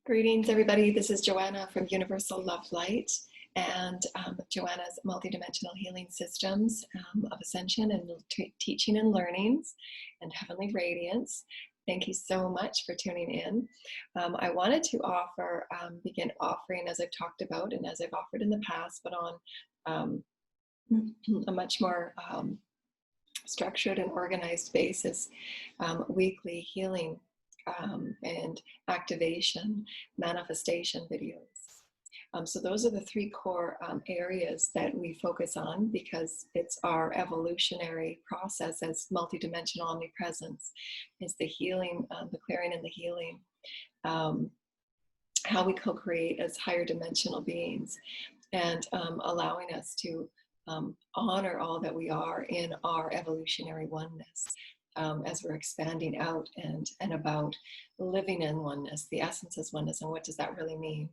Greetings, everybody. This is Joanna from Universal Love Light and Joanna's Multidimensional Healing Systems of Ascension and Teaching and Learnings and Heavenly Radiance. Thank you so much for tuning in. I wanted to begin offering, as I've talked about and as I've offered in the past, but on a much more structured and organized basis, weekly healing and activation, manifestation videos. So those are the three core areas that we focus on because it's our evolutionary process as multidimensional omnipresence. Is the healing, the clearing and the healing, how we co-create as higher dimensional beings, and allowing us to honor all that we are in our evolutionary oneness. As we're expanding out and about living in oneness, the essence is oneness, and what does that really mean?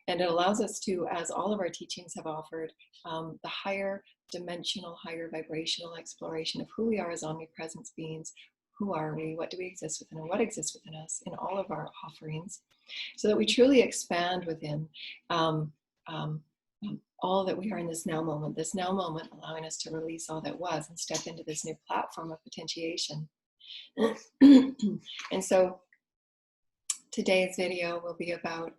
And it allows us to, as all of our teachings have offered, the higher dimensional, higher vibrational exploration of who we are as omnipresence beings. Who are we? What do we exist within? And what exists within us in all of our offerings, so that we truly expand within all that we are in this now moment, allowing us to release all that was and step into this new platform of potentiation. And so today's video will be about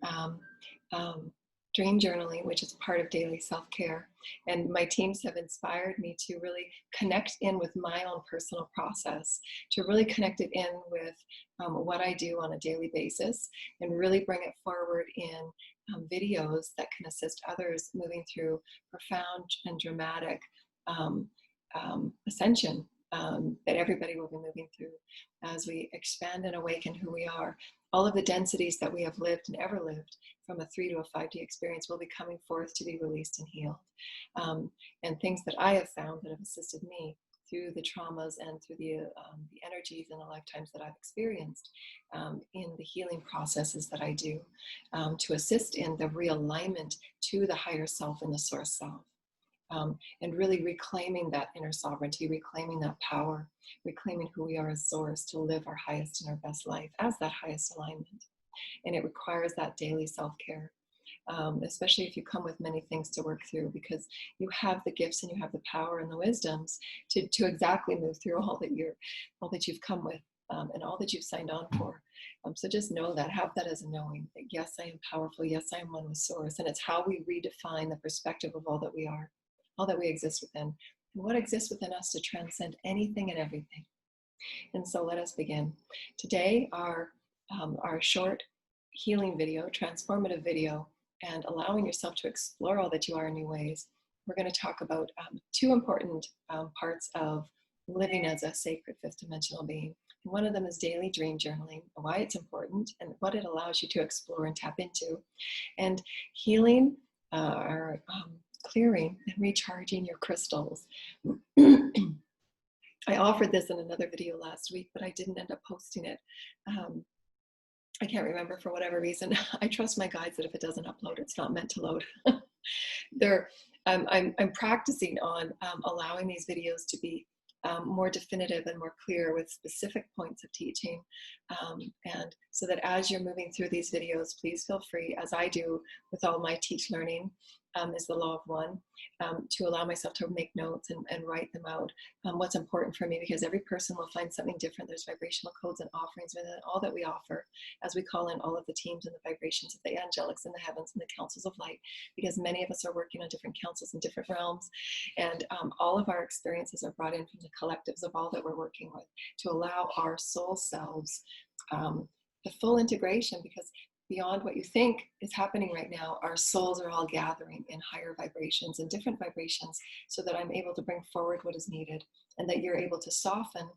dream journaling, which is part of daily self-care. And my teams have inspired me to really connect in with my own personal process, to really connect it in with what I do on a daily basis, and really bring it forward in videos that can assist others moving through profound and dramatic ascension that everybody will be moving through as we expand and awaken who we are. All of the densities that we have lived and ever lived from a 3 to a 5D experience will be coming forth to be released and healed. And things that I have found that have assisted me through the traumas and through the energies and the lifetimes that I've experienced in the healing processes that I do to assist in the realignment to the higher self and the source self. And really reclaiming that inner sovereignty, reclaiming that power, reclaiming who we are as source to live our highest and our best life as that highest alignment. And it requires that daily self-care, especially if you come with many things to work through, because you have the gifts and you have the power and the wisdoms to exactly move through all that you've come with and all that you've signed on for. So just know that, have that as a knowing that yes, I am powerful, yes, I am one with source, and it's how we redefine the perspective of all that we are, all that we exist within, and what exists within us to transcend anything and everything. And so let us begin. Today, our short healing video, transformative video, and allowing yourself to explore all that you are in new ways. We're going to talk about two important parts of living as a sacred fifth dimensional being. And one of them is daily dream journaling, why it's important and what it allows you to explore and tap into. And healing or clearing and recharging your crystals. I offered this in another video last week, but I didn't end up posting it. I can't remember for whatever reason. I trust my guides that if it doesn't upload, it's not meant to load. I'm practicing on allowing these videos to be more definitive and more clear with specific points of teaching. And so that as you're moving through these videos, please feel free, as I do with all my teach learning, is the law of one, to allow myself to make notes and write them out. What's important for me, because every person will find something different. There's vibrational codes and offerings within all that we offer as we call in all of the teams and the vibrations of the angelics in the heavens and the councils of light, because many of us are working on different councils in different realms. And all of our experiences are brought in from the collectives of all that we're working with to allow our soul selves the full integration, because beyond what you think is happening right now, our souls are all gathering in higher vibrations and different vibrations, so that I'm able to bring forward what is needed, and that you're able to soften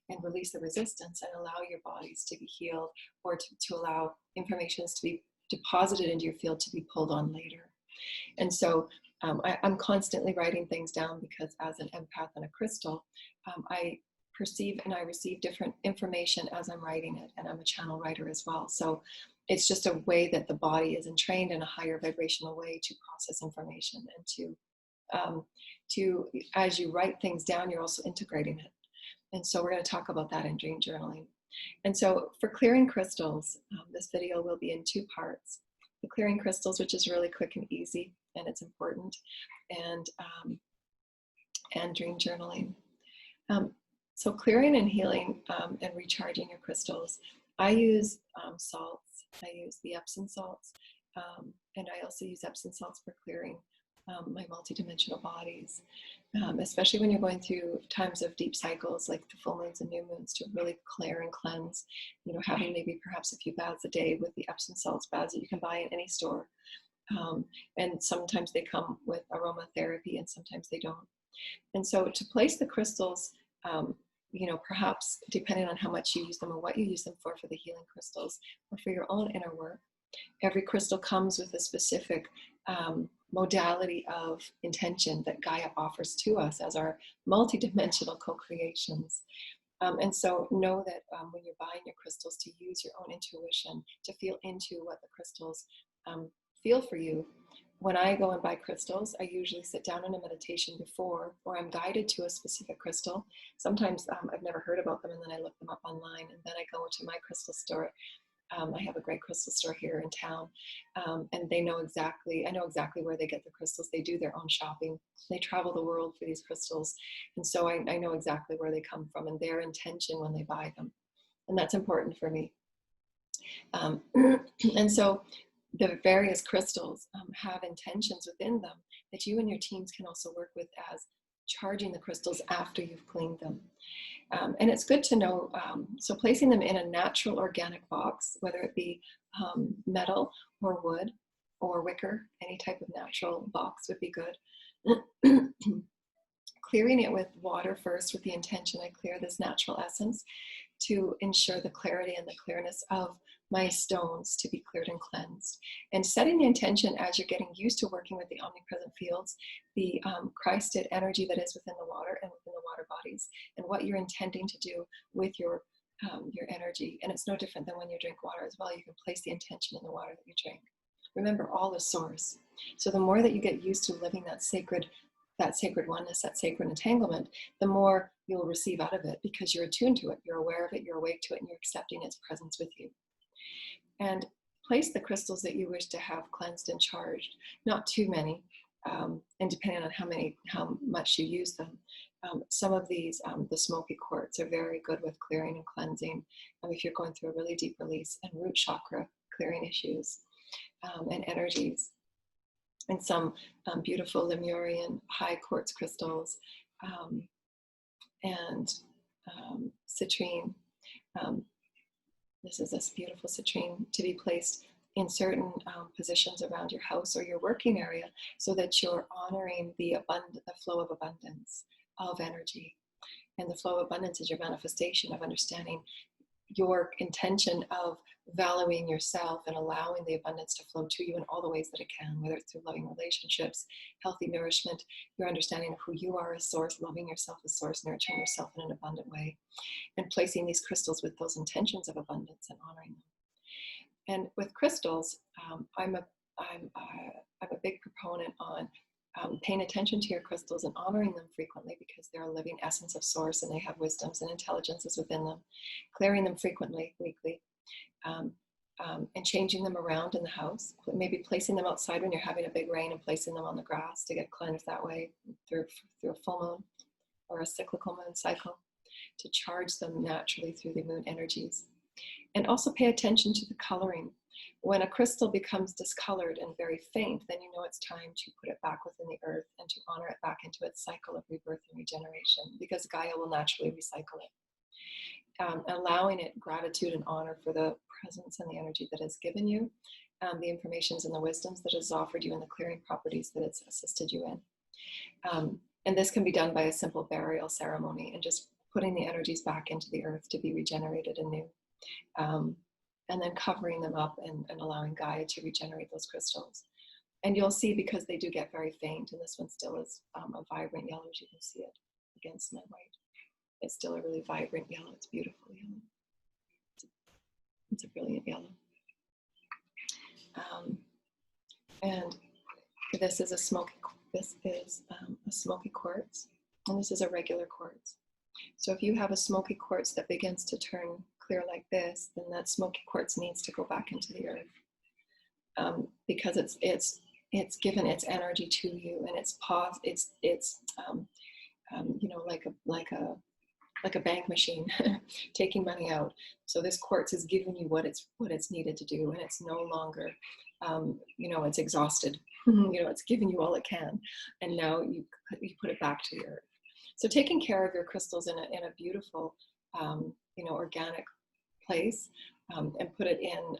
and release the resistance and allow your bodies to be healed, or to allow informations to be deposited into your field to be pulled on later. And so I'm constantly writing things down, because as an empath and a crystal, I perceive and I receive different information as I'm writing it, and I'm a channel writer as well. So it's just a way that the body is entrained in a higher vibrational way to process information, and to as you write things down, you're also integrating it. And so we're going to talk about that in dream journaling. And so for clearing crystals, this video will be in 2 parts. The clearing crystals, which is really quick and easy, and it's important, and dream journaling. So clearing and healing and recharging your crystals. I use salts. I use the Epsom salts, and I also use Epsom salts for clearing my multidimensional bodies, especially when you're going through times of deep cycles like the full moons and new moons, to really clear and cleanse. You know, having maybe perhaps a few baths a day with the Epsom salts baths that you can buy in any store. And sometimes they come with aromatherapy and sometimes they don't. And so to place the crystals, you know, perhaps depending on how much you use them or what you use them for the healing crystals or for your own inner work, every crystal comes with a specific modality of intention that Gaia offers to us as our multidimensional co-creations. And so know that when you're buying your crystals, to use your own intuition, to feel into what the crystals feel for you. When I go and buy crystals, I usually sit down in a meditation before, or I'm guided to a specific crystal. Sometimes I've never heard about them, and then I look them up online, and then I go to my crystal store. I have a great crystal store here in town, and I know exactly where they get the crystals. They do their own shopping. They travel the world for these crystals. And so I know exactly where they come from and their intention when they buy them. And that's important for me. And so the various crystals have intentions within them that you and your teams can also work with as charging the crystals after you've cleaned them. And it's good to know, so placing them in a natural organic box, whether it be metal or wood or wicker, any type of natural box would be good. Clearing it with water first with the intention, I clear this natural essence to ensure the clarity and the clearness of my stones to be cleared and cleansed. And setting the intention as you're getting used to working with the omnipresent fields, the Christed energy that is within the water and within the water bodies, and what you're intending to do with your energy. And it's no different than when you drink water as well. You can place the intention in the water that you drink. Remember, all is source. So the more that you get used to living that sacred oneness, that sacred entanglement, the more you'll receive out of it because you're attuned to it, you're aware of it, you're awake to it, and you're accepting its presence with you. And place the crystals that you wish to have cleansed and charged, not too many, and depending on how much you use them. Some of these, the smoky quartz, are very good with clearing and cleansing if you're going through a really deep release, and root chakra clearing issues and energies. And some beautiful Lemurian high quartz crystals and citrine. This is this beautiful citrine to be placed in certain positions around your house or your working area so that you're honoring the flow of abundance of energy. And the flow of abundance is your manifestation of understanding your intention of valuing yourself and allowing the abundance to flow to you in all the ways that it can, whether it's through loving relationships, healthy nourishment, your understanding of who you are as source, loving yourself as source, nurturing yourself in an abundant way, and placing these crystals with those intentions of abundance and honoring them. And with crystals, I'm a big proponent on paying attention to your crystals and honoring them frequently because they're a living essence of source and they have wisdoms and intelligences within them. Clearing them frequently, weekly, and changing them around in the house. Maybe placing them outside when you're having a big rain and placing them on the grass to get cleansed that way through a full moon or a cyclical moon cycle, to charge them naturally through the moon energies. And also pay attention to the coloring. When a crystal becomes discolored and very faint, then you know it's time to put it back within the earth and to honor it back into its cycle of rebirth and regeneration, because Gaia will naturally recycle it. Allowing it gratitude and honor for the presence and the energy that has given you, the informations and the wisdoms that has offered you, and the clearing properties that it's assisted you in. And this can be done by a simple burial ceremony and just putting the energies back into the earth to be regenerated anew. And then covering them up and allowing Gaia to regenerate those crystals. And you'll see, because they do get very faint, and this one still is a vibrant yellow, as you can see it against my white. It's still a really vibrant yellow. It's beautiful yellow. It's a brilliant yellow. And this is a smoky quartz, and this is a regular quartz. So if you have a smoky quartz that begins to turn clear like this, then that smoky quartz needs to go back into the earth, because it's given its energy to you, and it's you know, like a bank machine taking money out. So this quartz is giving you what it's needed to do, and it's no longer, you know, it's exhausted. You know, it's giving you all it can, and now you put it back to the earth. So taking care of your crystals in a beautiful, you know, organic place, and put it in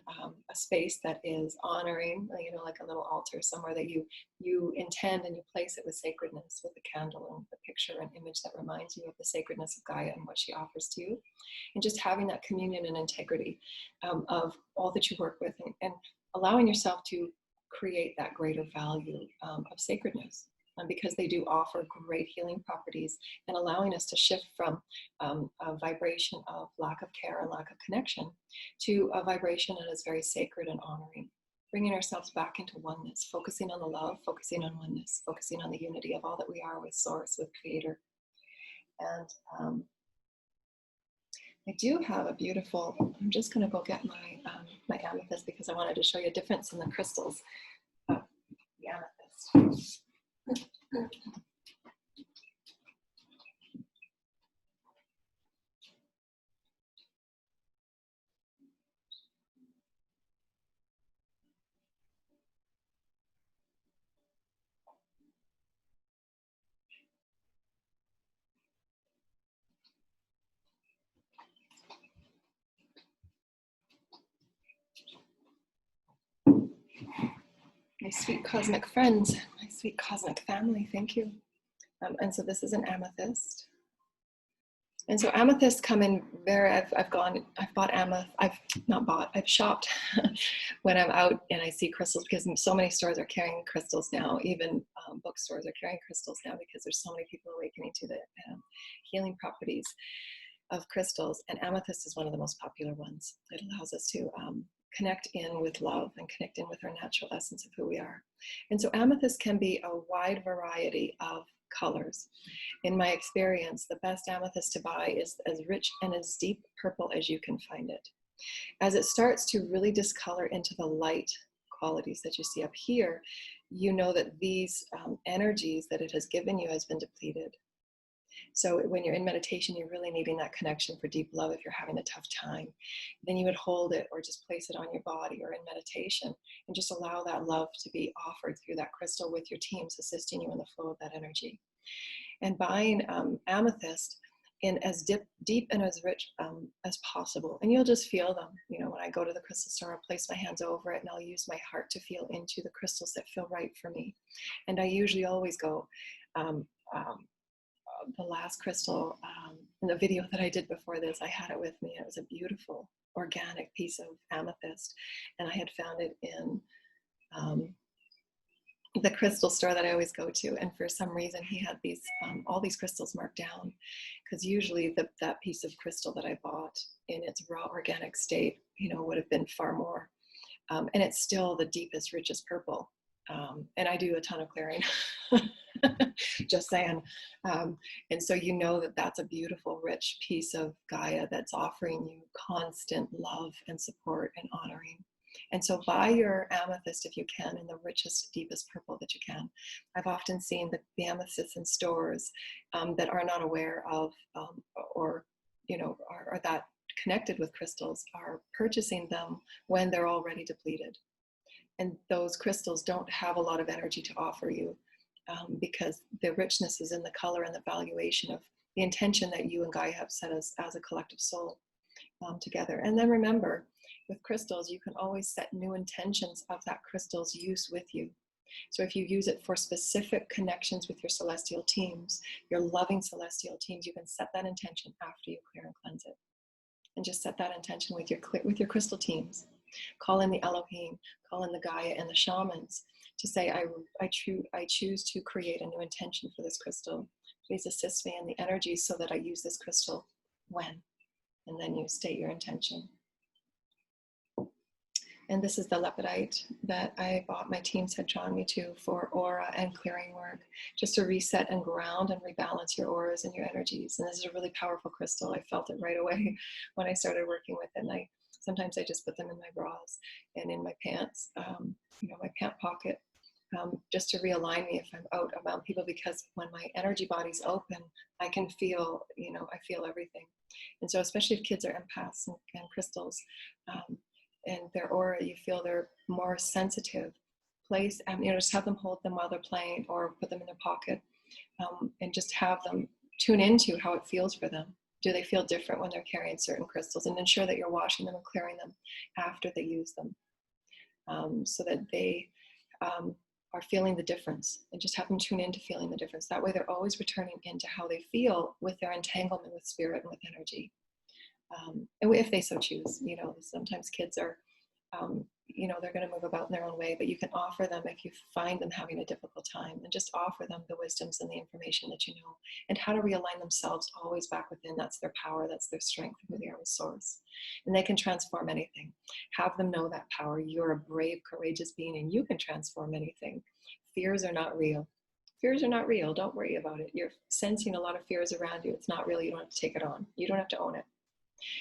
a space that is honoring, you know, like a little altar somewhere that you intend, and you place it with sacredness, with a candle and a picture, an image that reminds you of the sacredness of Gaia and what she offers to you, and just having that communion and integrity of all that you work with, and allowing yourself to create that greater value of sacredness. Because they do offer great healing properties, and allowing us to shift from a vibration of lack of care and lack of connection to a vibration that is very sacred and honoring, bringing ourselves back into oneness, focusing on the love, focusing on oneness, focusing on the unity of all that we are with Source, with Creator. And I do have a beautiful, I'm just going to go get my amethyst, because I wanted to show you a difference in the crystals of the amethyst. My sweet cosmic friends, my sweet cosmic family, thank you. And so this is an amethyst. And so amethysts come in I've bought amethyst, I've shopped when I'm out and I see crystals, because so many stores are carrying crystals now, even bookstores are carrying crystals now, because there's so many people awakening to the healing properties of crystals. And amethyst is one of the most popular ones. It allows us to connect in with love and connect in with our natural essence of who we are. And so amethyst can be a wide variety of colors. In my experience, the best amethyst to buy is as rich and as deep purple as you can find it. As it starts to really discolor into the light qualities that you see up here, you know that these energies that it has given you has been depleted. So when you're in meditation, you're really needing that connection for deep love. If you're having a tough time, then you would hold it or just place it on your body, or in meditation, and just allow that love to be offered through that crystal with your teams assisting you in the flow of that energy. And buying amethyst in as deep and as rich as possible. And you'll just feel them. You know, when I go to the crystal store, I'll place my hands over it, and I'll use my heart to feel into the crystals that feel right for me. And I usually always go, the last crystal in the video that I did before this, I had it with me. It was a beautiful organic piece of amethyst, and I had found it in the crystal store that I always go to. And for some reason, he had these all these crystals marked down, because usually that piece of crystal that I bought in its raw organic state, you know, would have been far more. And it's still the deepest, richest purple. And I do a ton of clearing. Just saying. And so you know that that's a beautiful, rich piece of Gaia that's offering you constant love and support and honoring. And so buy your amethyst if you can in the richest, deepest purple that you can. I've often seen the amethysts in stores that are not aware of or, you know, are that connected with crystals, are purchasing them when they're already depleted. And those crystals don't have a lot of energy to offer you. Because the richness is in the color and the valuation of the intention that you and Gaia have set as a collective soul together. And then remember, with crystals, you can always set new intentions of that crystal's use with you. So if you use it for specific connections with your celestial teams, your loving celestial teams, you can set that intention after you clear and cleanse it. And just set that intention with your crystal teams. Call in the Elohim, call in the Gaia and the shamans, to say, I choose to create a new intention for this crystal. Please assist me in the energies so that I use this crystal when. And then you state your intention. And this is the lepidite that my teams had drawn me to for aura and clearing work, just to reset and ground and rebalance your auras and your energies. And this is a really powerful crystal. I felt it right away when I started working with it. And sometimes I just put them in my bras and in my pants, my pant pocket, just to realign me if I'm out around people, because when my energy body's open, I can feel, I feel everything. And so especially if kids are empaths and crystals, and their aura, you feel they're more sensitive. Just have them hold them while they're playing, or put them in their pocket, and just have them tune into how it feels for them. Do they feel different when they're carrying certain crystals? And ensure that you're washing them and clearing them after they use them, so that they are feeling the difference, and just have them tune into feeling the difference. That way they're always returning into how they feel with their entanglement with spirit and with energy. And if they so choose, sometimes kids are, they're going to move about in their own way, but you can offer them, if you find them having a difficult time, and just offer them the wisdoms and the information that you know, and how to realign themselves always back within. That's their power, that's their strength, who they are with source. And they can transform anything. Have them know that power. You're a brave, courageous being, and you can transform anything. Fears are not real. Fears are not real. Don't worry about it. You're sensing a lot of fears around you. It's not real. You don't have to take it on. You don't have to own it.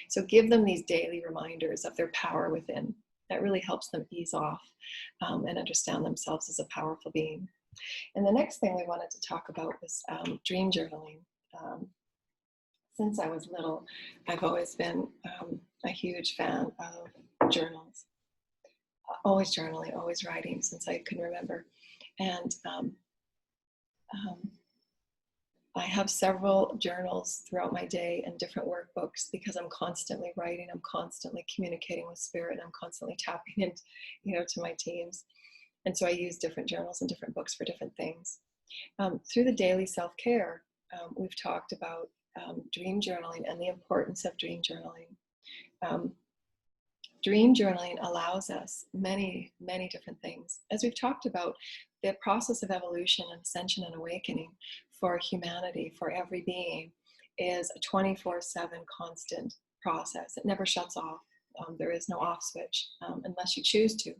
So give them these daily reminders of their power within. That really helps them ease off and understand themselves as a powerful being. And the next thing we wanted to talk about was dream journaling. Since I was little, I've always been a huge fan of journals. Always journaling, always writing since I can remember. And I have several journals throughout my day and different workbooks, because I'm constantly writing, I'm constantly communicating with spirit, and I'm constantly tapping into, to my teams. And so I use different journals and different books for different things. Through the daily self-care, we've talked about dream journaling and the importance of dream journaling. Dream journaling allows us many, many different things. As we've talked about, the process of evolution and ascension and awakening for humanity, for every being, is a 24/7 constant process. It never shuts off. There is no off switch unless you choose to.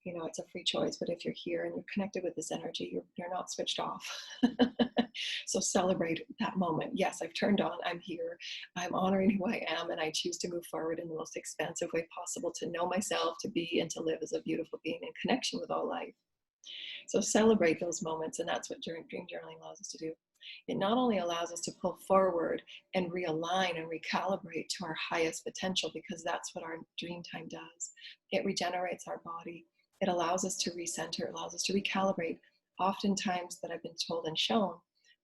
It's a free choice, but if you're here and you're connected with this energy, you're not switched off. So celebrate that moment. Yes, I've turned on, I'm here, I'm honoring who I am, and I choose to move forward in the most expansive way possible, to know myself, to be, and to live as a beautiful being in connection with all life. So celebrate those moments, and that's what dream journaling allows us to do. It not only allows us to pull forward and realign and recalibrate to our highest potential, because that's what our dream time does. It regenerates our body. It allows us to recenter, it allows us to recalibrate. Oftentimes, that I've been told and shown,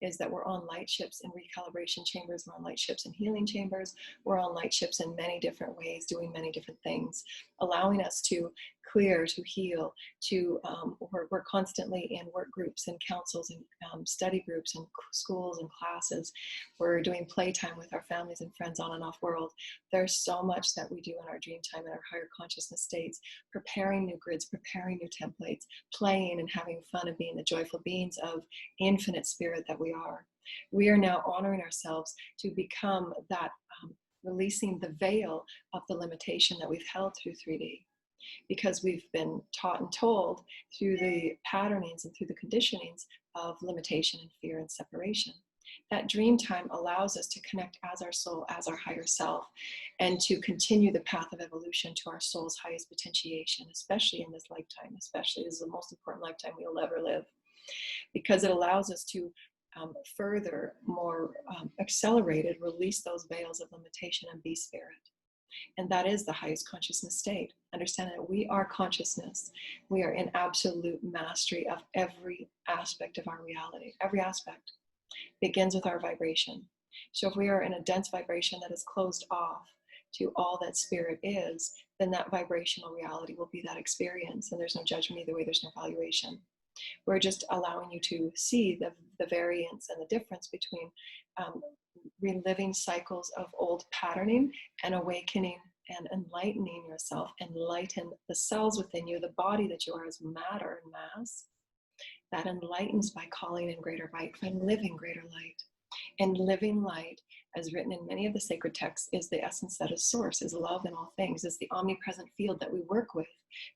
is that we're on light ships in recalibration chambers, we're on light ships in healing chambers, we're on light ships in many different ways, doing many different things, allowing us to clear, to heal, we're constantly in work groups and councils and study groups and schools and classes. We're doing playtime with our families and friends on and off world. There's so much that we do in our dream time, in our higher consciousness states, preparing new grids, preparing new templates, playing and having fun, and being the joyful beings of infinite spirit that we are. We are now honoring ourselves to become that, releasing the veil of the limitation that we've held through 3D. Because we've been taught and told through the patternings and through the conditionings of limitation and fear and separation. That dream time allows us to connect as our soul, as our higher self, and to continue the path of evolution to our soul's highest potentiation, especially in this lifetime. Especially, this is the most important lifetime we'll ever live, because it allows us to further, more accelerated, release those veils of limitation and be spirit. And that is the highest consciousness state. Understand that we are consciousness. We are in absolute mastery of every aspect of our reality. Every aspect begins with our vibration. So if we are in a dense vibration that is closed off to all that spirit is, then that vibrational reality will be that experience. And there's no judgment either way, there's no valuation. We're just allowing you to see the variance and the difference between reliving cycles of old patterning and awakening and enlightening yourself. Enlighten the cells within you, the body that you are as matter and mass. That enlightens by calling in greater light, by living greater light. And living light, as written in many of the sacred texts, is the essence that is source, is love in all things, is the omnipresent field that we work with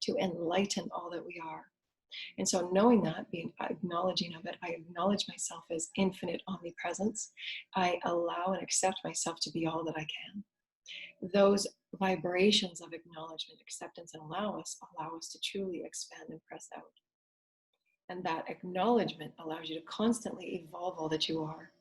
to enlighten all that we are. And so knowing that, being acknowledging of it, I acknowledge myself as infinite omnipresence. I allow and accept myself to be all that I can. Those vibrations of acknowledgement, acceptance, and allow us to truly expand and press out. And that acknowledgement allows you to constantly evolve all that you are.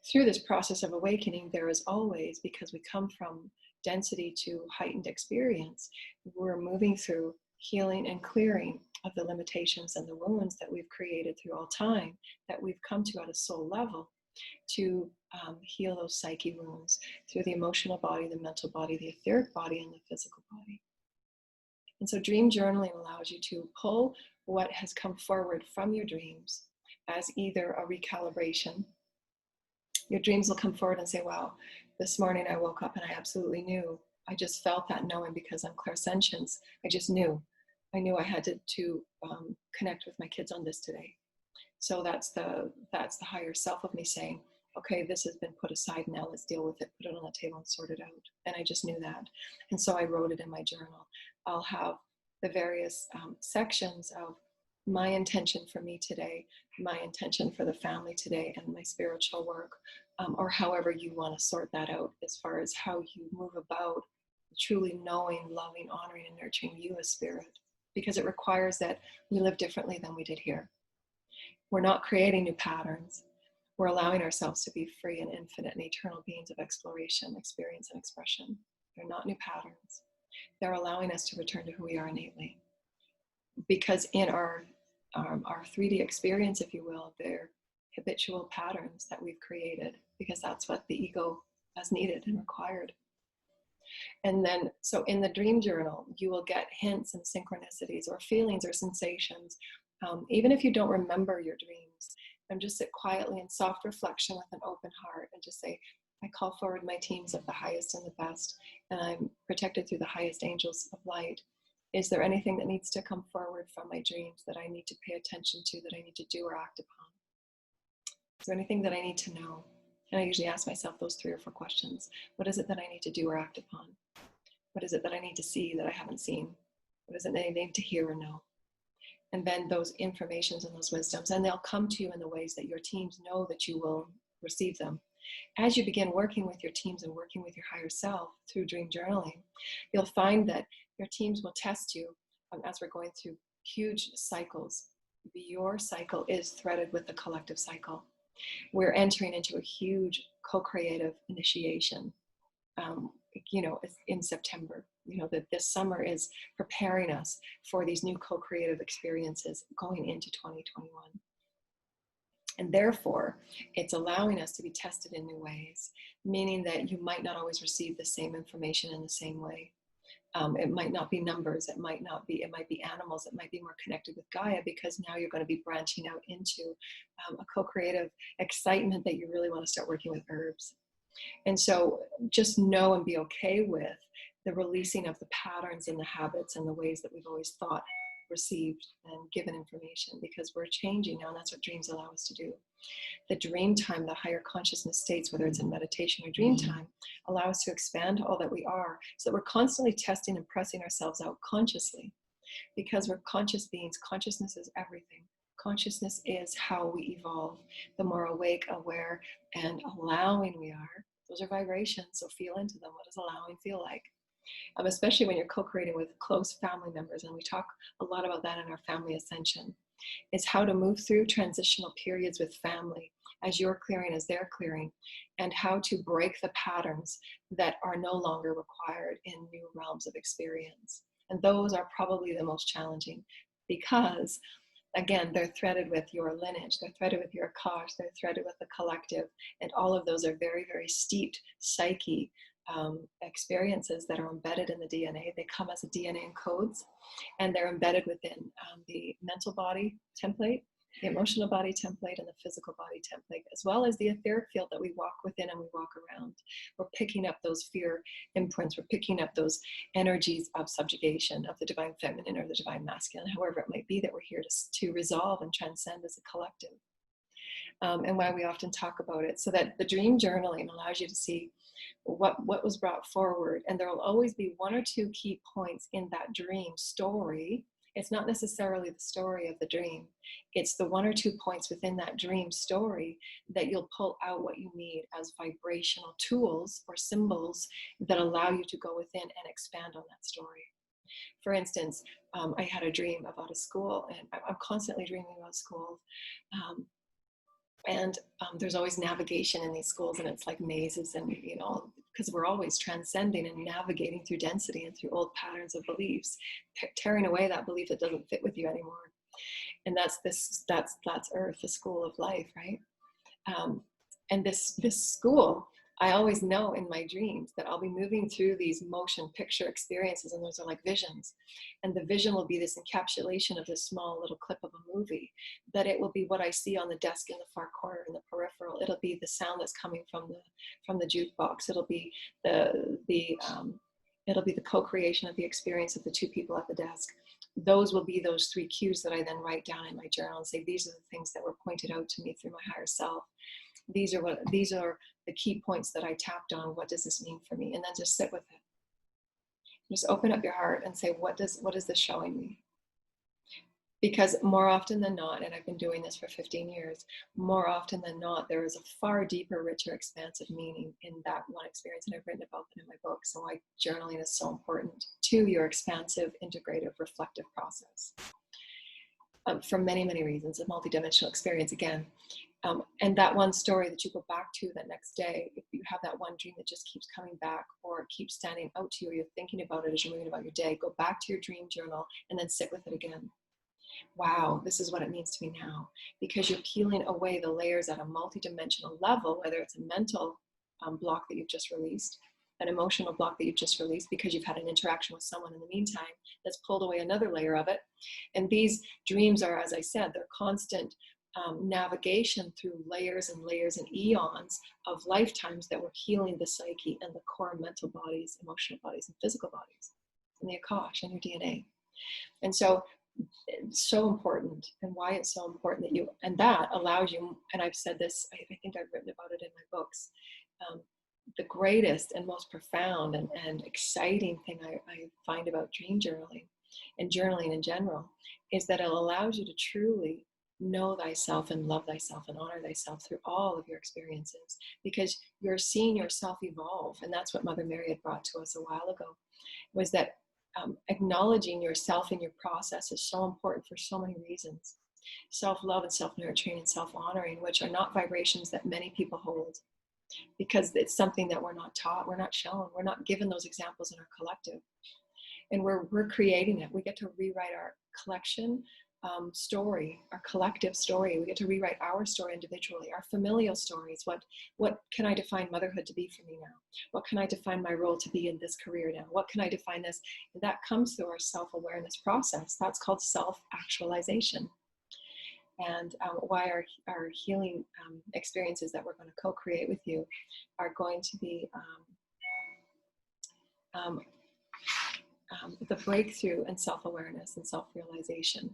Through this process of awakening, there is always, because we come from density to heightened experience, we're moving through healing and clearing of the limitations and the wounds that we've created through all time, that we've come to at a soul level, to heal those psyche wounds through the emotional body, the mental body, the etheric body, and the physical body. And so dream journaling allows you to pull what has come forward from your dreams as either a recalibration. Your dreams will come forward and say, wow, this morning I woke up and I absolutely knew. I just felt that knowing because I'm clairsentient. I just knew. I knew I had to connect with my kids on this today. So that's the higher self of me saying, okay, this has been put aside now, let's deal with it, put it on the table and sort it out. And I just knew that. And so I wrote it in my journal. I'll have the various sections of my intention for me today, my intention for the family today, and my spiritual work, or however you want to sort that out as far as how you move about truly knowing, loving, honoring, and nurturing you as spirit, because it requires that we live differently than we did here. We're not creating new patterns. We're allowing ourselves to be free and infinite and eternal beings of exploration, experience, and expression. They're not new patterns. They're allowing us to return to who we are innately. Because in our 3D experience, if you will, they're habitual patterns that we've created, because that's what the ego has needed and required. And then, so in the dream journal, you will get hints and synchronicities or feelings or sensations. Even if you don't remember your dreams, and just sit quietly in soft reflection with an open heart and just say, I call forward my teams of the highest and the best, and I'm protected through the highest angels of light. Is there anything that needs to come forward from my dreams that I need to pay attention to, that I need to do or act upon? Is there anything that I need to know? And I usually ask myself those 3 or 4 questions. What is it that I need to do or act upon? What is it that I need to see that I haven't seen? What is it that I need to hear or know? And then those informations and those wisdoms, and they'll come to you in the ways that your teams know that you will receive them. As you begin working with your teams and working with your higher self through dream journaling, you'll find that your teams will test you as we're going through huge cycles. Your cycle is threaded with the collective cycle. We're entering into a huge co-creative initiation, in September. That this summer is preparing us for these new co-creative experiences going into 2021. And therefore, it's allowing us to be tested in new ways, meaning that you might not always receive the same information in the same way. It might not be numbers, it might be animals, it might be more connected with Gaia, because now you're going to be branching out into a co-creative excitement that you really want to start working with herbs. And so just know and be okay with the releasing of the patterns and the habits and the ways that we've always thought, received, and given information, because we're changing now, and that's what dreams allow us to do. The dream time, the higher consciousness states, whether it's in meditation or dream time, allow us to expand all that we are, so that we're constantly testing and pressing ourselves out consciously, because we're conscious beings. Consciousness is everything. Consciousness is how we evolve. The more awake, aware, and allowing we are, those are vibrations, so feel into them. What does allowing feel like? Especially when you're co-creating with close family members, and we talk a lot about that in our family ascension, is how to move through transitional periods with family as you're clearing, as they're clearing, and how to break the patterns that are no longer required in new realms of experience. And those are probably the most challenging, because again, they're threaded with your lineage, they're threaded with your Akash, they're threaded with the collective, and all of those are very, very steeped psyche experiences that are embedded in the DNA. They come as a DNA in codes, and they're embedded within the mental body template, the emotional body template, and the physical body template, as well as the etheric field that we walk within and we walk around. We're picking up those fear imprints, we're picking up those energies of subjugation of the divine feminine or the divine masculine, however it might be that we're here to resolve and transcend as a collective. and why we often talk about it. So that the dream journaling allows you to see what was brought forward, and there will always be one or two key points in that dream story. It's not necessarily the story of the dream. It's the one or two points within that dream story that you'll pull out what you need as vibrational tools or symbols that allow you to go within and expand on that story. For instance, I had a dream about a school, and I'm constantly dreaming about schools. And there's always navigation in these schools, and it's like mazes, and because we're always transcending and navigating through density and through old patterns of beliefs, tearing away that belief that doesn't fit with you anymore. And that's Earth, the school of life, right? And this school, I always know in my dreams that I'll be moving through these motion picture experiences, and those are like visions. And the vision will be this encapsulation of this small little clip of a movie, that it will be what I see on the desk in the far corner in the peripheral. It'll be the sound that's coming from the jukebox. It'll be it'll be the co-creation of the experience of the two people at the desk. Those will be those three cues that I then write down in my journal and say, these are the things that were pointed out to me through my higher self. These are the key points that I tapped on. What does this mean for me? And then just sit with it. Just open up your heart and say, what is this showing me? Because more often than not, and I've been doing this for 15 years, more often than not, there is a far deeper, richer, expansive meaning in that one experience. And I've written about it in my book. So why journaling is so important to your expansive, integrative, reflective process. For many, many reasons, a multidimensional experience again. And that one story that you go back to that next day, if you have that one dream that just keeps coming back, or it keeps standing out to you, or you're thinking about it as you're moving about your day, go back to your dream journal and then sit with it again. Wow, this is what it means to me now. Because you're peeling away the layers at a multidimensional level, whether it's a mental block that you've just released, an emotional block that you've just released because you've had an interaction with someone in the meantime that's pulled away another layer of it. And these dreams are, as I said, they're constant navigation through layers and layers and eons of lifetimes that were healing the psyche and the core mental bodies, emotional bodies, and physical bodies, and the Akash and your DNA. And so it's so important, and why it's so important that that allows you, and I've said this, I think I've written about it in my books, the greatest and most profound and exciting thing I find about dream journaling and journaling in general is that it allows you to truly know thyself and love thyself and honor thyself through all of your experiences, because you're seeing yourself evolve. And that's what Mother Mary had brought to us a while ago, was that acknowledging yourself in your process is so important for so many reasons. Self-love and self-nurturing and self-honoring, which are not vibrations that many people hold, because it's something that we're not taught, we're not shown, we're not given those examples in our collective. And we're creating it. We get to rewrite our collection story, our collective story. We get to rewrite our story individually, our familial stories. What can I define motherhood to be for me now? What can I define my role to be in this career now? What can I define this? And that comes through our self-awareness process. That's called self-actualization. And why our healing experiences that we're going to co-create with you are going to be the breakthrough in self-awareness and self-realization,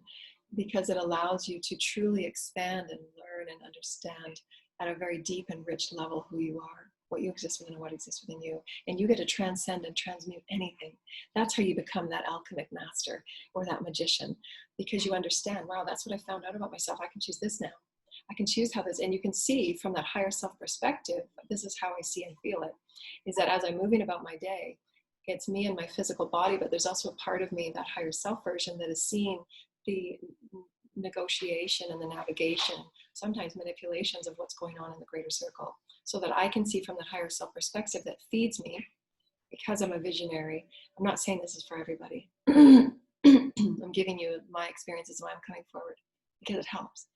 because it allows you to truly expand and learn and understand at a very deep and rich level who you are, what you exist within and what exists within you. And you get to transcend and transmute anything. That's how you become that alchemic master or that magician, because you understand, wow, that's what I found out about myself. I can choose this now. I can choose how this, and you can see from that higher self perspective, this is how I see and feel it, is that as I'm moving about my day, it's me and my physical body, but there's also a part of me, that higher self version, that is seeing the negotiation and the navigation, sometimes manipulations of what's going on in the greater circle, so that I can see from the higher self perspective that feeds me, because I'm a visionary. I'm not saying this is for everybody. I'm giving you my experiences, why I'm coming forward, because it helps.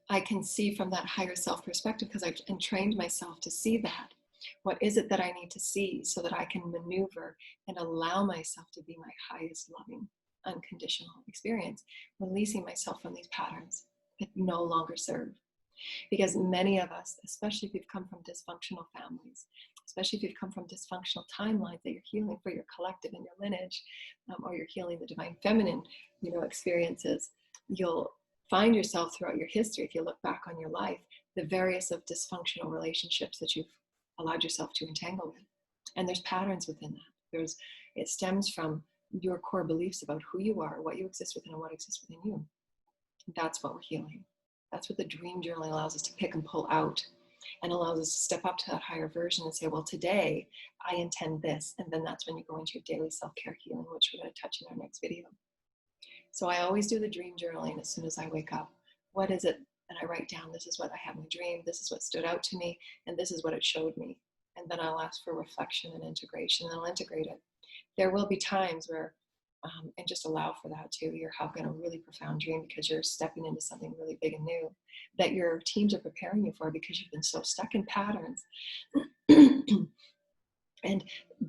I can see from that higher self perspective because I've entrained myself to see that. What is it that I need to see so that I can maneuver and allow myself to be my highest loving, unconditional experience, releasing myself from these patterns that no longer serve. Because many of us, especially if you've come from dysfunctional families, especially if you've come from dysfunctional timelines that you're healing for your collective and your lineage, or you're healing the divine feminine, experiences, you'll find yourself throughout your history, if you look back on your life, the various of dysfunctional relationships that you've allowed yourself to entangle with. And there's patterns within that. It stems from your core beliefs about who you are, what you exist within, and what exists within you. That's what we're healing. That's what the dream journaling allows us to pick and pull out, and allows us to step up to that higher version and say, well, today I intend this. And then that's when you go into your daily self-care healing, which we're going to touch in our next video. So I always do the dream journaling as soon as I wake up. What is it? And I write down, this is what I had in my dream, this is what stood out to me, and this is what it showed me. And then I'll ask for reflection and integration, and I'll integrate it. There will be times where, and just allow for that too, you're having a really profound dream because you're stepping into something really big and new that your teams are preparing you for, because you've been so stuck in patterns. And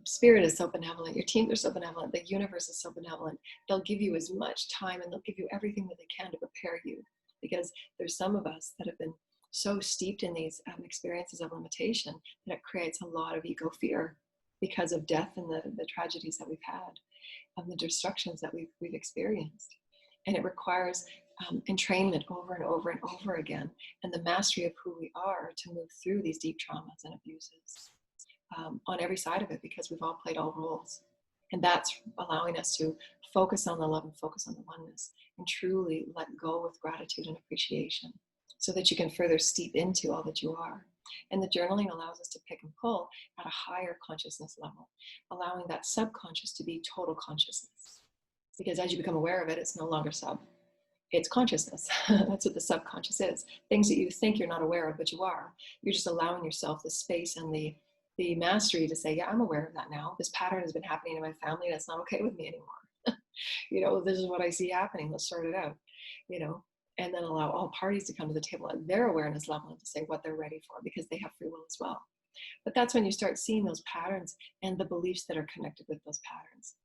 spirit is so benevolent, your teams are so benevolent, the universe is so benevolent. They'll give you as much time and they'll give you everything that they can to prepare you, because there's some of us that have been so steeped in these experiences of limitation that it creates a lot of ego fear because of death and the tragedies that we've had, of the destructions that we've experienced. And it requires entrainment over and over and over again, and the mastery of who we are to move through these deep traumas and abuses on every side of it, because we've all played all roles. And that's allowing us to focus on the love and focus on the oneness, and truly let go with gratitude and appreciation, so that you can further steep into all that you are. And the journaling allows us to pick and pull at a higher consciousness level, allowing that subconscious to be total consciousness. Because as you become aware of it, it's no longer sub, it's consciousness. That's what the subconscious is. Things that you think you're not aware of, but you are. You're just allowing yourself the space and the mastery to say, yeah, I'm aware of that now. This pattern has been happening in my family. That's not okay with me anymore. This is what I see happening. Let's sort it out, and then allow all parties to come to the table at their awareness level and to say what they're ready for, because they have free will as well. But that's when you start seeing those patterns and the beliefs that are connected with those patterns.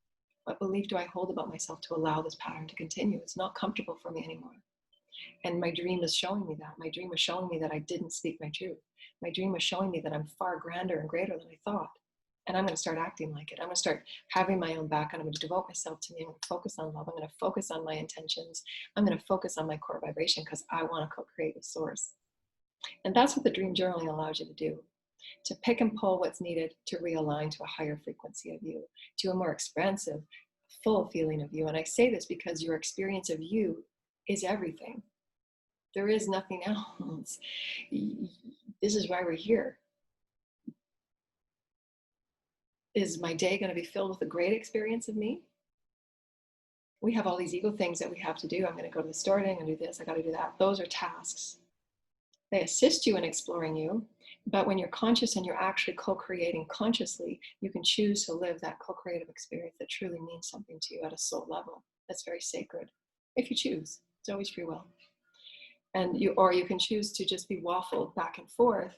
What belief do I hold about myself to allow this pattern to continue? It's not comfortable for me anymore. And my dream is showing me that. My dream was showing me that I didn't speak my truth. My dream was showing me that I'm far grander and greater than I thought. And I'm going to start acting like it. I'm going to start having my own back, and I'm going to devote myself to me. I'm going to focus on love. I'm going to focus on my intentions. I'm going to focus on my core vibration, because I want to co-create with source. And that's what the dream journaling allows you to do, to pick and pull what's needed to realign to a higher frequency of you, to a more expansive, full feeling of you. And I say this because your experience of you is everything. There is nothing else. This is why we're here. Is my day going to be filled with a great experience of me? We have all these ego things that we have to do. I'm going to go to the store today, I'm going to do this, I got to do that. Those are tasks. They assist you in exploring you, but when you're conscious and you're actually co-creating consciously, you can choose to live that co-creative experience that truly means something to you at a soul level. That's very sacred. If you choose, it's always free will. And you can choose to just be waffled back and forth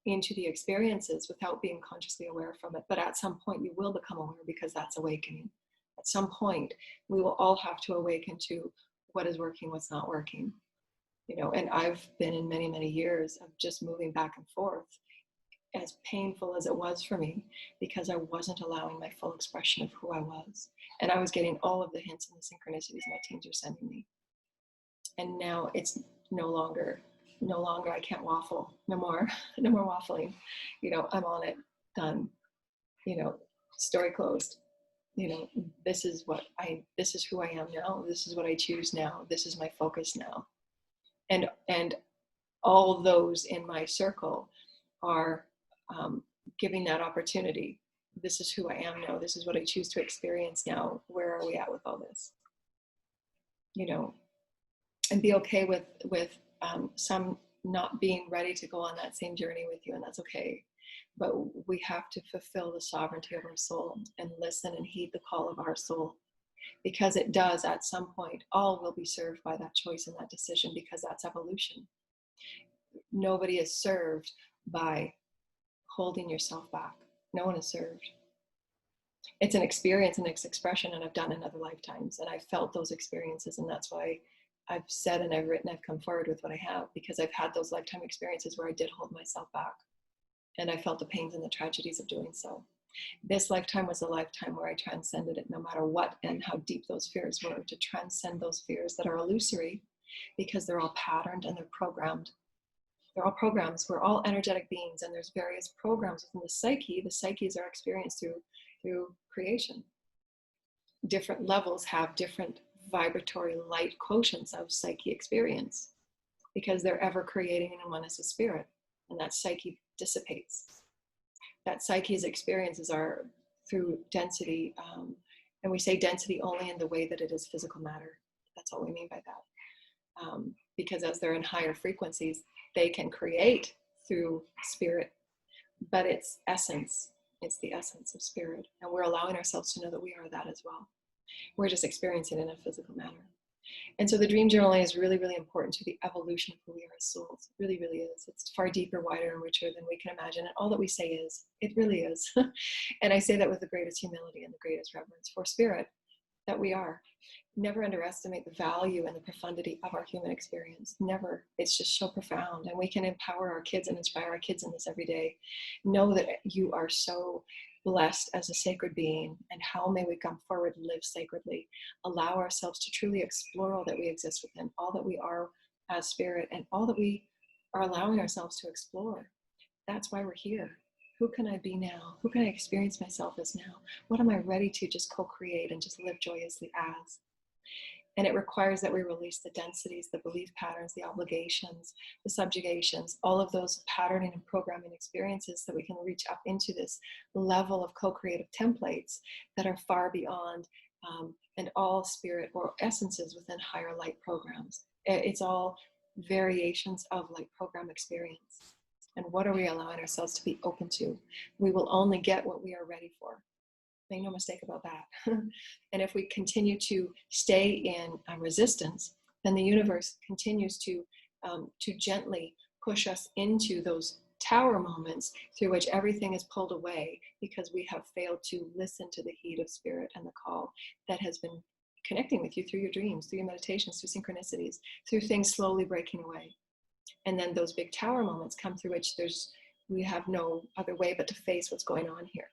into the experiences without being consciously aware from it. But at some point you will become aware, because that's awakening. At some point we will all have to awaken to what is working, what's not working. And I've been in many, many years of just moving back and forth, as painful as it was for me, because I wasn't allowing my full expression of who I was. And I was getting all of the hints and the synchronicities my teams are sending me. And now it's no longer, I can't waffle, no more waffling. I'm on it, done, story closed. This is who I am now. This is what I choose now. This is my focus now. And all those in my circle are giving that opportunity. This is who I am now. This is what I choose to experience now. Where are we at with all this? And be okay with some not being ready to go on that same journey with you, and that's okay. But we have to fulfill the sovereignty of our soul and listen and heed the call of our soul, because it does, at some point, all will be served by that choice and that decision, because that's evolution. Nobody is served by holding yourself back. No one is served. It's an experience and its expression, and I've done in other lifetimes, and I've felt those experiences, and that's why I've said and I've written, I've come forward with what I have, because I've had those lifetime experiences where I did hold myself back, and I felt the pains and the tragedies of doing so. This lifetime was a lifetime where I transcended it, no matter what and how deep those fears were, to transcend those fears that are illusory, because they're all patterned and they're programmed. They're all programs. We're all energetic beings, and there's various programs within the psyche. The psyches are experienced through creation. Different levels have different vibratory light quotients of psyche experience because they're ever creating in oneness of spirit, and that psyche dissipates. That psyche's experiences are through density, and we say density only in the way that it is physical matter. That's all we mean by that. Because as they're in higher frequencies, they can create through spirit, but it's essence. It's the essence of spirit, and we're allowing ourselves to know that we are that as well. We're just experiencing it in a physical manner. And so the dream journaling is really, really important to the evolution of who we are as souls. It really, really is. It's far deeper, wider, and richer than we can imagine. And all that we say is, it really is. And I say that with the greatest humility and the greatest reverence for spirit that we are. Never underestimate the value and the profundity of our human experience. Never. It's just so profound. And we can empower our kids and inspire our kids in this every day. Know that you are so blessed as a sacred being, and how may we come forward and live sacredly, allow ourselves to truly explore all that we exist within, all that we are as spirit, and all that we are allowing ourselves to explore. That's why we're here. Who can I be now? Who can I experience myself as now? What am I ready to just co-create and just live joyously as? And it requires that we release the densities, the belief patterns, the obligations, the subjugations, all of those patterning and programming experiences, so we can reach up into this level of co-creative templates that are far beyond and all spirit or essences within higher light programs. It's all variations of light program experience. And what are we allowing ourselves to be open to? We will only get what we are ready for. Make no mistake about that. And if we continue to stay in resistance, then the universe continues to gently push us into those tower moments through which everything is pulled away because we have failed to listen to the heat of spirit and the call that has been connecting with you through your dreams, through your meditations, through synchronicities, through things slowly breaking away. And then those big tower moments come through which we have no other way but to face what's going on here.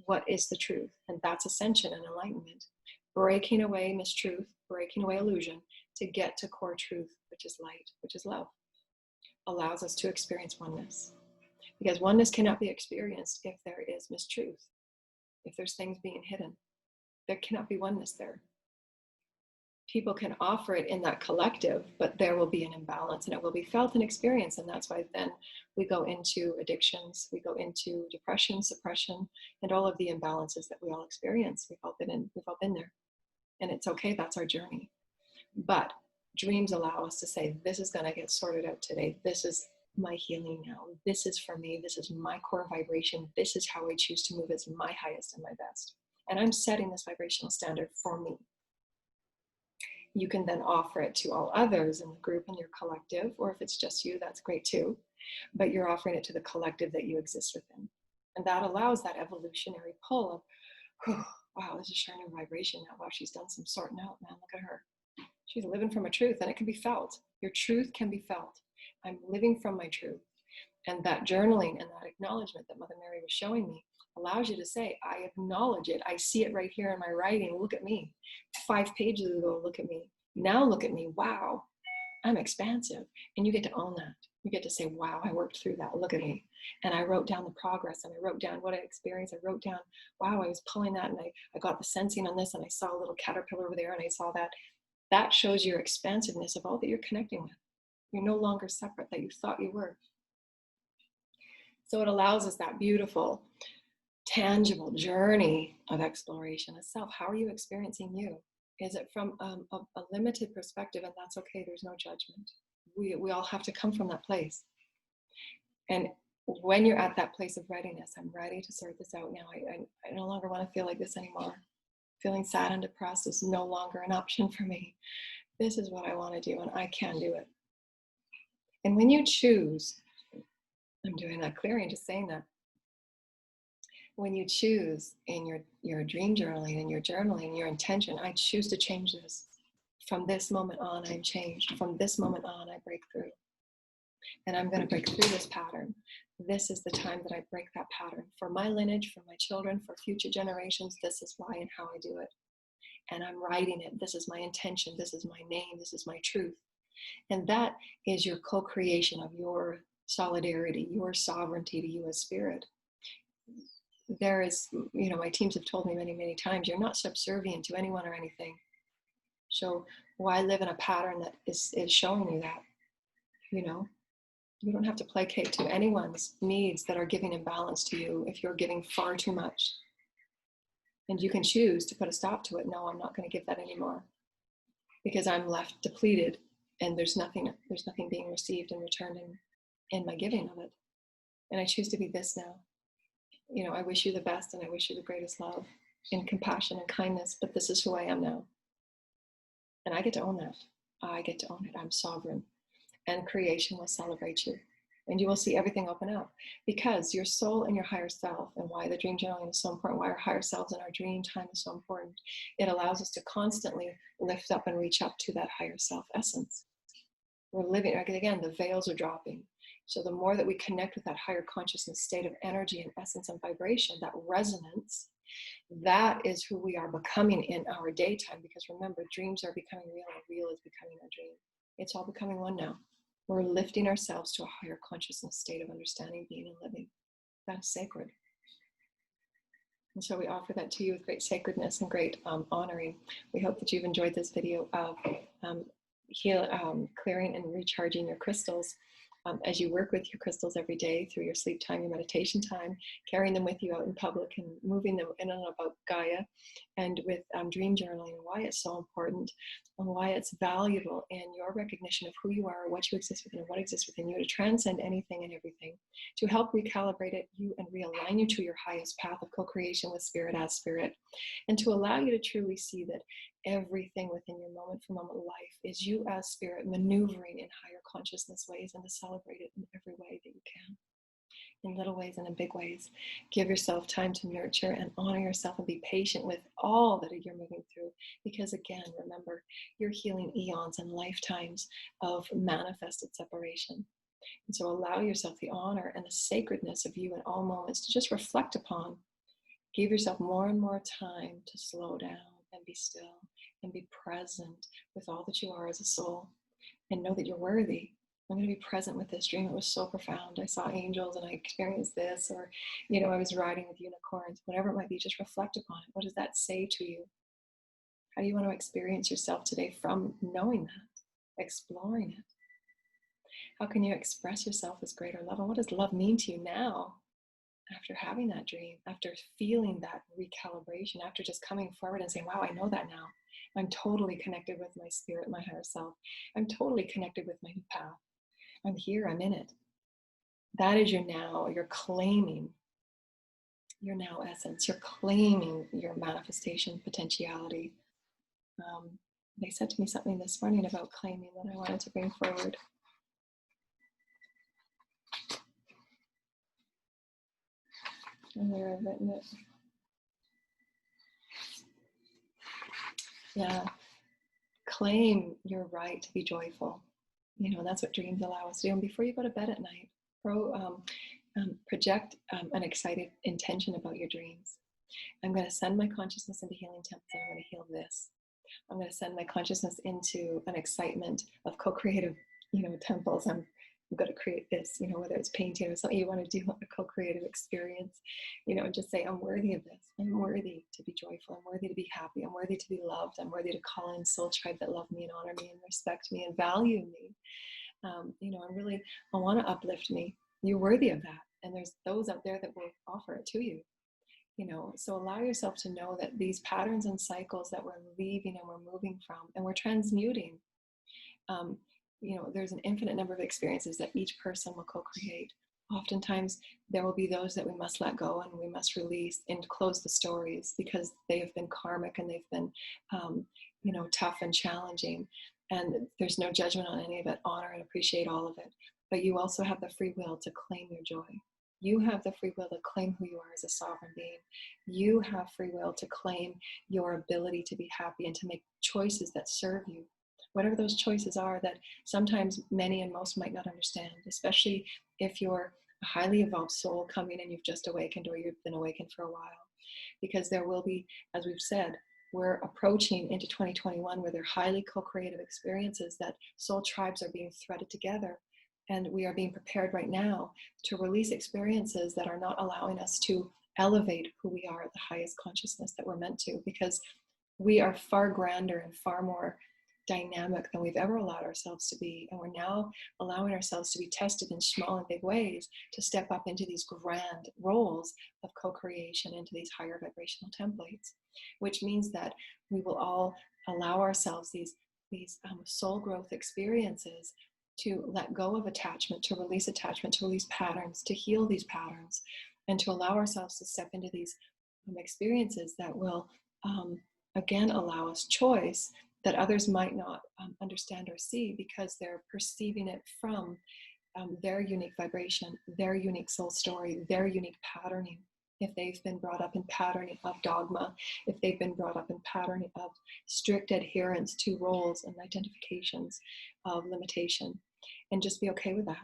What is the truth? And that's ascension and enlightenment. Breaking away mistruth, breaking away illusion to get to core truth, which is light, which is love. Allows us to experience oneness. Because oneness cannot be experienced if there is mistruth. If there's things being hidden, there cannot be oneness there. People can offer it in that collective, but there will be an imbalance and it will be felt and experienced. And that's why then we go into addictions, we go into depression, suppression, and all of the imbalances that we all experience. We've all been there. And it's okay, that's our journey. But dreams allow us to say, this is gonna get sorted out today. This is my healing now. This is for me. This is my core vibration. This is how I choose to move as my highest and my best. And I'm setting this vibrational standard for me. You can then offer it to all others in the group and your collective, or if it's just you, that's great too. But you're offering it to the collective that you exist within. And that allows that evolutionary pull of, wow, this is sharing a vibration now. Wow, she's done some sorting out, man. Look at her. She's living from a truth, and it can be felt. Your truth can be felt. I'm living from my truth. And that journaling and that acknowledgement that Mother Mary was showing me allows you to say, I acknowledge it. I see it right here in my writing. Look at me. 5 pages ago, look at me. Now look at me. Wow, I'm expansive. And you get to own that. You get to say, wow, I worked through that. Look at me. And I wrote down the progress, and I wrote down what I experienced. I wrote down, wow, I was pulling that, and I got the sensing on this, and I saw a little caterpillar over there, and I saw that. That shows your expansiveness of all that you're connecting with. You're no longer separate that you thought you were. So it allows us that beautiful, tangible journey of exploration of self. How are you experiencing you? Is it from a limited perspective? And that's okay. There's no judgment. We all have to come from that place. And when you're at that place of readiness, I'm ready to sort this out now. I no longer want to feel like this anymore. Feeling sad and depressed is no longer an option for me. This is what I want to do, and I can do it. And when you choose, I'm doing that clearing, just saying that. When you choose in your dream journaling and your journaling, your intention, I choose to change this. From this moment on, I'm changed. From this moment on, I break through. And I'm going to break through this pattern. This is the time that I break that pattern. For my lineage, for my children, for future generations, this is why and how I do it. And I'm writing it. This is my intention. This is my name. This is my truth. And that is your co-creation of your solidarity, your sovereignty to you as spirit. There is, my teams have told me many, many times, you're not subservient to anyone or anything. So why live in a pattern that is showing you that? You don't have to placate to anyone's needs that are giving imbalance to you if you're giving far too much. And you can choose to put a stop to it. No, I'm not going to give that anymore, because I'm left depleted and there's nothing being received and returned in my giving of it. And I choose to be this now. I wish you the best and I wish you the greatest love and compassion and kindness, but this is who I am now. And I get to own that. I get to own it. I'm sovereign. And creation will celebrate you. And you will see everything open up, because your soul and your higher self, and why the dream journaling is so important, why our higher selves and our dream time is so important. It allows us to constantly lift up and reach up to that higher self essence. We're living, again, the veils are dropping. So the more that we connect with that higher consciousness state of energy and essence and vibration, that resonance, that is who we are becoming in our daytime. Because remember, dreams are becoming real and real is becoming a dream. It's all becoming one now. We're lifting ourselves to a higher consciousness state of understanding, being, and living. That is sacred. And so we offer that to you with great sacredness and great honoring. We hope that you've enjoyed this video of clearing and recharging your crystals. As you work with your crystals every day through your sleep time, your meditation time, carrying them with you out in public and moving them in and about Gaia, and with dream journaling, and why it's so important and why it's valuable in your recognition of who you are, what you exist within, and what exists within you, to transcend anything and everything, to help recalibrate it, you, and realign you to your highest path of co-creation with spirit as spirit, and to allow you to truly see that everything within your moment for moment life is you as spirit maneuvering in higher consciousness ways, and to celebrate it in every way that you can, in little ways and in big ways. Give yourself time to nurture and honor yourself, and be patient with all that you're moving through, because again, remember, you're healing eons and lifetimes of manifested separation. And so allow yourself the honor and the sacredness of you in all moments to just reflect upon. Give yourself more and more time to slow down and be still and be present with all that you are as a soul, and know that you're worthy. I'm going to be present with this dream. It was so profound. I saw angels and I experienced this, or, I was riding with unicorns, whatever it might be. Just reflect upon it. What does that say to you? How do you want to experience yourself today from knowing that, exploring it? How can you express yourself as greater love? And what does love mean to you now, after having that dream, after feeling that recalibration, after just coming forward and saying, wow, I know that now. I'm totally connected with my spirit, my higher self. I'm totally connected with my new path. I'm here, I'm in it. That is your now. You're claiming your now essence. You're claiming your manifestation potentiality. They said to me something this morning about claiming that I wanted to bring forward. And there I've written it. Yeah. Claim your right to be joyful. That's what dreams allow us to do. And before you go to bed at night, project an excited intention about your dreams. I'm going to send my consciousness into healing temples, and I'm going to heal this. I'm going to send my consciousness into an excitement of co-creative, temples. I'm going to create this, whether it's painting or something you want to do, a co-creative experience, and just say, I'm worthy of this. I'm worthy to be joyful. I'm worthy to be happy. I'm worthy to be loved. I'm worthy to call in soul tribe that love me and honor me and respect me and value me. I want to uplift me. You're worthy of that. And there's those out there that will offer it to you. So allow yourself to know that these patterns and cycles that we're leaving and we're moving from and we're transmuting, there's an infinite number of experiences that each person will co-create. Oftentimes there will be those that we must let go and we must release and close the stories, because they have been karmic and they've been, tough and challenging. And there's no judgment on any of it. Honor and appreciate all of it. But you also have the free will to claim your joy. You have the free will to claim who you are as a sovereign being. You have free will to claim your ability to be happy and to make choices that serve you. Whatever those choices are that sometimes many and most might not understand, especially if you're a highly evolved soul coming and you've just awakened, or you've been awakened for a while. Because there will be, as we've said, we're approaching into 2021 where they're highly co-creative experiences that soul tribes are being threaded together. And we are being prepared right now to release experiences that are not allowing us to elevate who we are at the highest consciousness that we're meant to, because we are far grander and far more dynamic than we've ever allowed ourselves to be. And we're now allowing ourselves to be tested in small and big ways to step up into these grand roles of co-creation, into these higher vibrational templates, which means that we will all allow ourselves these soul growth experiences to let go of attachment, to release patterns, to heal these patterns, and to allow ourselves to step into these experiences that will again allow us choice that others might not understand or see, because they're perceiving it from their unique vibration, their unique soul story, their unique patterning. If they've been brought up in patterning of dogma, if they've been brought up in patterning of strict adherence to roles and identifications of limitation, and just be okay with that.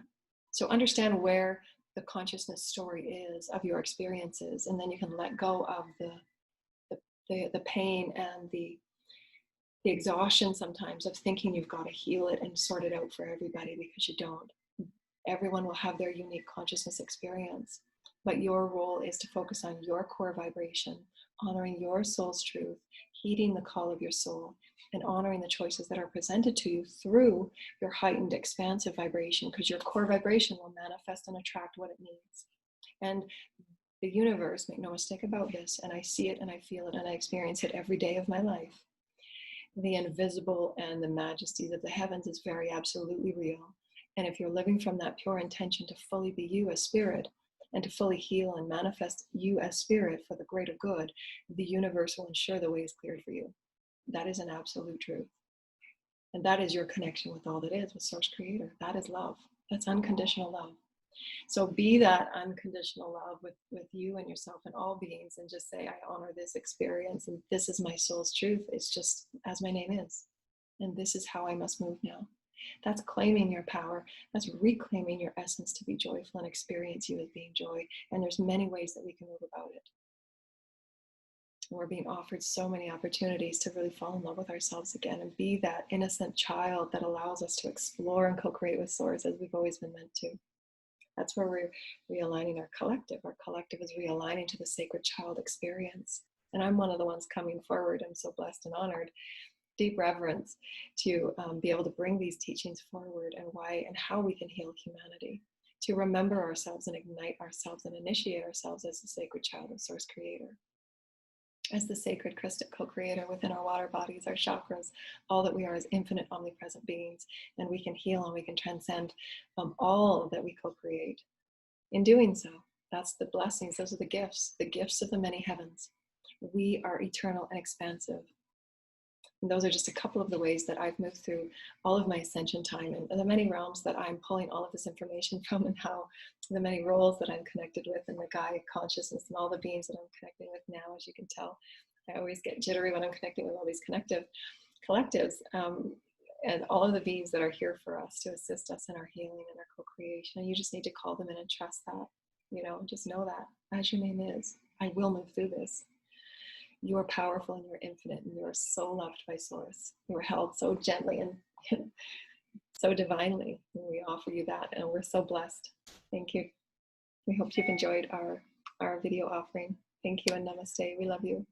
So understand where the consciousness story is of your experiences, and then you can let go of the pain and the exhaustion sometimes of thinking you've got to heal it and sort it out for everybody, because you don't. Everyone will have their unique consciousness experience, but your role is to focus on your core vibration, honoring your soul's truth, heeding the call of your soul, and honoring the choices that are presented to you through your heightened expansive vibration, because your core vibration will manifest and attract what it needs. And the universe, make no mistake about this, and I see it and I feel it and I experience it every day of my life. The invisible and the majesties of the heavens is very absolutely real. And if you're living from that pure intention to fully be you as spirit, and to fully heal and manifest you as spirit for the greater good, the universe will ensure the way is cleared for you. That is an absolute truth. And that is your connection with all that is, with Source Creator. That is love. That's unconditional love. So be that unconditional love with you and yourself and all beings, and just say, I honor this experience, and this is my soul's truth. It's just as my name is. And this is how I must move now. That's claiming your power. That's reclaiming your essence to be joyful and experience you as being joy. And there's many ways that we can move about it. We're being offered so many opportunities to really fall in love with ourselves again and be that innocent child that allows us to explore and co-create with Source as we've always been meant to. That's where we're realigning our collective. Our collective is realigning to the sacred child experience. And I'm one of the ones coming forward. I'm so blessed and honored. Deep reverence to be able to bring these teachings forward, and why and how we can heal humanity, to remember ourselves and ignite ourselves and initiate ourselves as the sacred child of Source Creator, as the sacred Christic co-creator within our water bodies, our chakras, all that we are as infinite omnipresent beings. And we can heal and we can transcend all that we co-create. In doing so, that's the blessings, those are the gifts of the many heavens. We are eternal and expansive. And those are just a couple of the ways that I've moved through all of my ascension time, and the many realms that I'm pulling all of this information from, and how the many roles that I'm connected with, and the Gaia consciousness and all the beings that I'm connecting with now. As you can tell, I always get jittery when I'm connecting with all these collectives, and all of the beings that are here for us to assist us in our healing and our co-creation. And you just need to call them in and trust that, just know that as your name is, I will move through this. You are powerful and you're infinite, and you are so loved by Source. You are held so gently and so divinely. And we offer you that, and we're so blessed. Thank you. We hope you've enjoyed our video offering. Thank you and namaste. We love you.